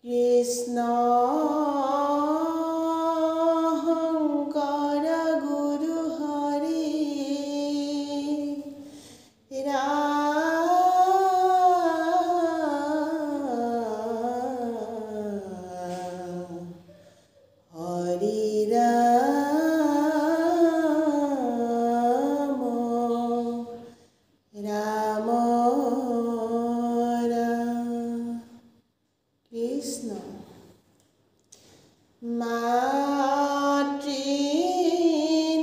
কৃষ্ণ শংকৰ গুৰু হৰি হৰি ৰাম ৰাম কৃষ্ণ মাতৃ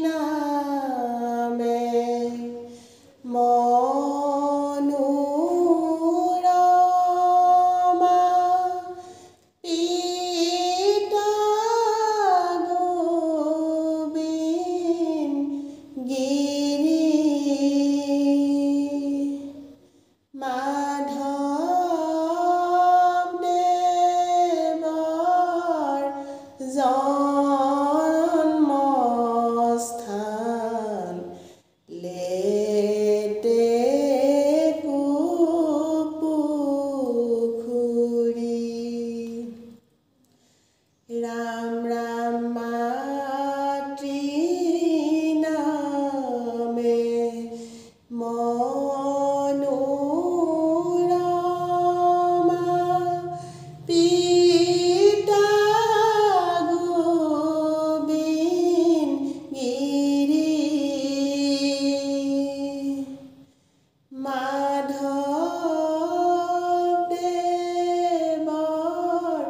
নামে মনোৰমা পিতা গোবিন্দগিৰি জন্মস্থান লেতে কুপুখুৰী ৰাম ৰাম মাতৃ নামে মনোৰমা পিতা গোবিন্দগিৰি মাধৱদেৱৰ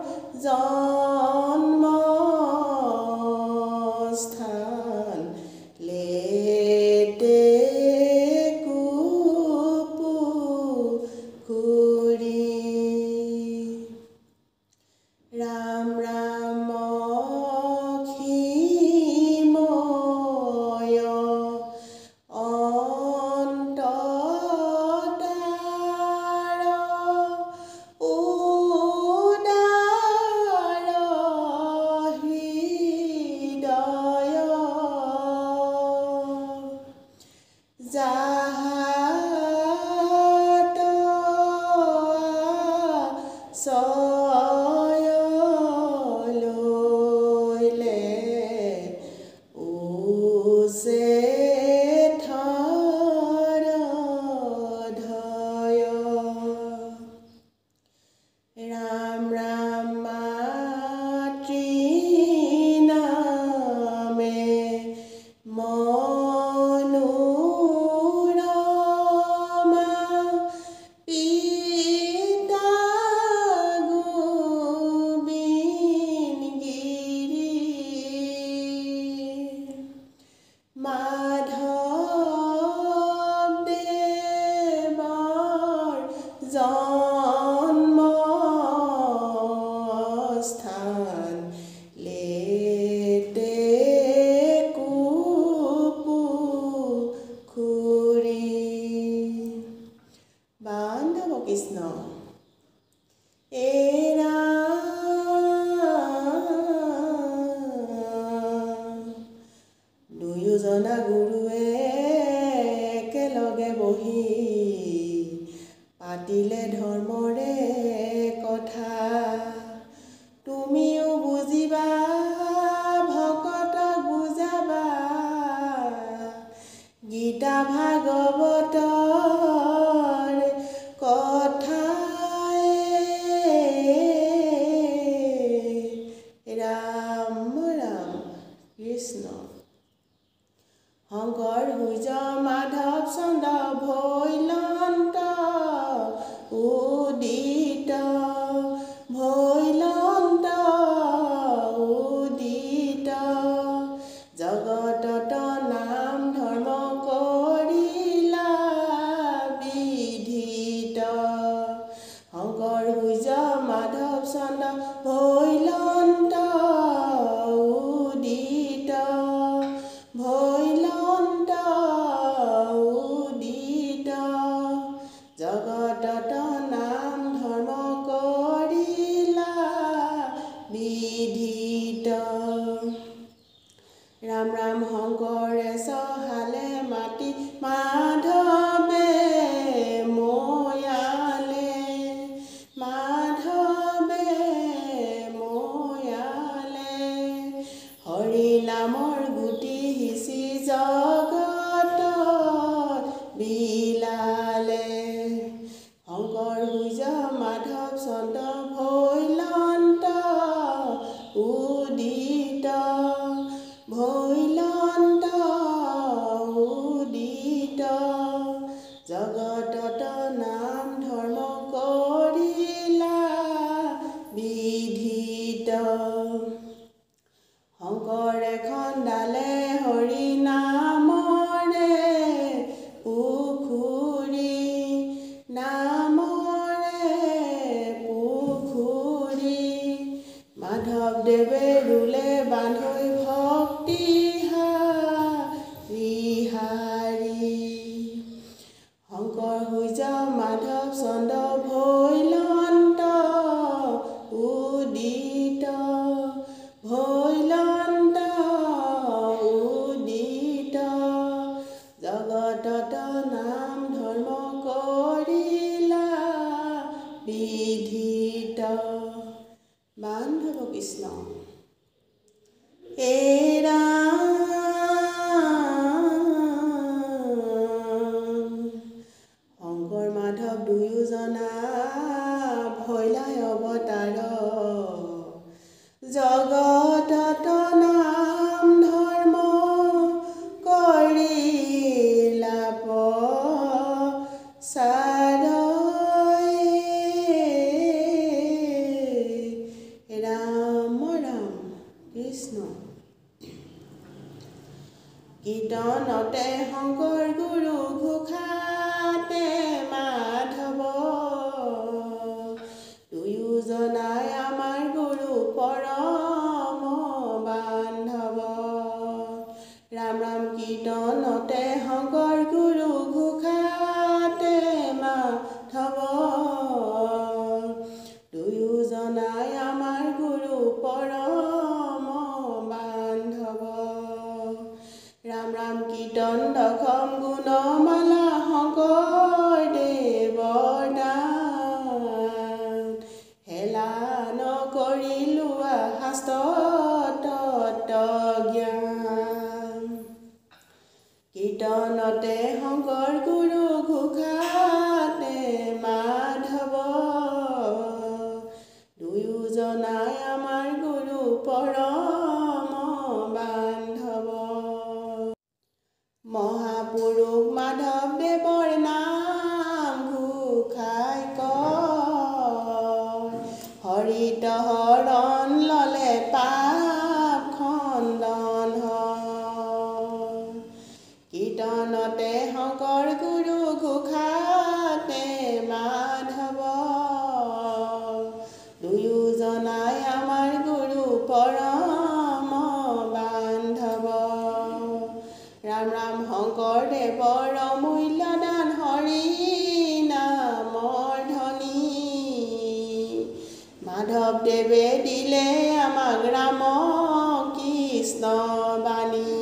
জন্মস্থান লেতে কুপুখুৰী ৰাম ৰাম অসীময় অন্ততাৰ উদাৰ হৃদয় যাহাত লৈলে উচেথৰ ধয় ৰাম ৰাম মাতৃ নামে মনোৰমা পিতা গোবিন্দগিৰি মাধৱদেৱৰ জন্মস্থান লেতে কুপুখুৰী বান্ধৱ কৃষ্ণ দুয়োজনা গুৰুৱে একেলগে বহি পাতিলে ধৰ্মৰে কথা তুমিও বুজিবা ভকতক বুজাবা গীতা ভাগৱতৰ কথাই ৰাম ৰাম কৃষ্ণ শংকৰ সূৰ্য মাধৱ চন্দ্ৰ ভৈলন্ত উদিত ভৈলন্ত উদিত জগতত নাম ধৰ্ম কৰিলা বিধিত শংকৰ সূৰ্য মাধৱ চন্দ্ৰ ভৈলন্ত উদিত ভৈলন্ত উদিত জগতত নাম ধৰ্ম কৰিলা বিধিত ৰাম ৰাম শংকৰে চহালে মাতি মাধৱে ময়ালে মাধৱে চন্দ্ৰ ভৈলন্ত উদিত ভৈলন্ত উদিত জগতত নাম ধৰ্ম কৰিলা বিধিত শংকৰে খন্দালে হৰি নামৰে পুখুৰী মাধৱদেৱে ৰুলে বান্ধৈ ভক্তি হাৰি শংকৰ সূৰ্য মাধৱ চন্দ্ৰ ভৈলন্ত উদিত ভৈলন্ত উদিত জগতত নাম ধৰ্ম কৰিলা বিধিত বান্ধৱ কৃষ্ণ শংকৰ মাধৱ দুয়োজনা ভৈলাই অৱতাৰ জগতত নাম ধৰ্ম কৰিলা প্ৰচাৰ ৰাম ৰাম কৃষ্ণ কীৰ্তনতে শংকৰ গুৰু ঘোষাতে মাধৱ দুয়োজনাই আমাৰ গুৰু পৰম বান্ধৱ ৰাম ৰাম কীৰ্তনতে শংকৰ গুৰু ঘোষাতে মাধৱ দুয়োজনাই আমাৰ গুৰু পৰম বান্ধৱ ৰাম ৰাম কীৰ্তন দশম গুণমালা শংকৰদেৱৰ দান হেলা নকৰি লোৱা শাস্ত্ৰ তত্ত্ব জ্ঞান কীৰ্তনতে শংকৰ গুৰু ঘোষাতে মাধৱ দুয়োজনাই আমাৰ গুৰু পৰম বান্ধৱ মহাপুৰুষ মাধৱদেৱৰ নাম ঘোষাই কয় হৰিত হৰণ ললে পাপ খণ্ডন হয় কীৰ্তনতে শংকৰ গুৰু ঘোষাতে মাধৱ দুয়োজনাই আমাৰ গুৰু পৰম বান্ধৱ ৰাম ৰাম শংকৰদেৱৰ অমূল্য দান হৰি নামৰ ধ্বনি মাধৱদেৱে দিলে আমাক ৰাম কৃষ্ণ বাণী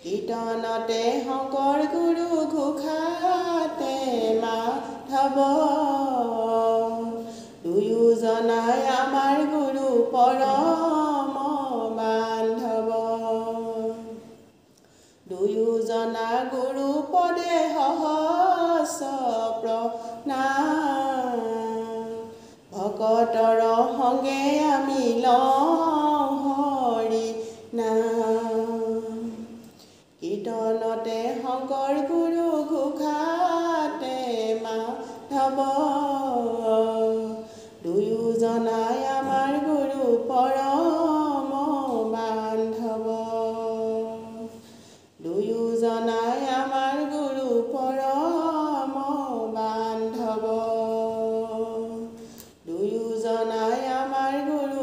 কীৰ্তনতে শংকৰ গুৰু ঘোষাতে মাধৱ দুয়োজনাই আমাৰ গুৰু পৰম বান্ধৱ দুয়োজনা গুৰু পদে সহস্ৰ প্ৰণাম ভকতৰ সংগে আমি লওঁ হৰি নাম কীৰ্তনতে শংকৰ গুৰু ঘোষাতে মাধৱ দুয়োজনাই আমাৰ গুৰু পৰম বান্ধৱ দুয়োজনাই আমাৰ গুৰু পৰম বান্ধৱ দুয়োজনাই আমাৰ গুৰু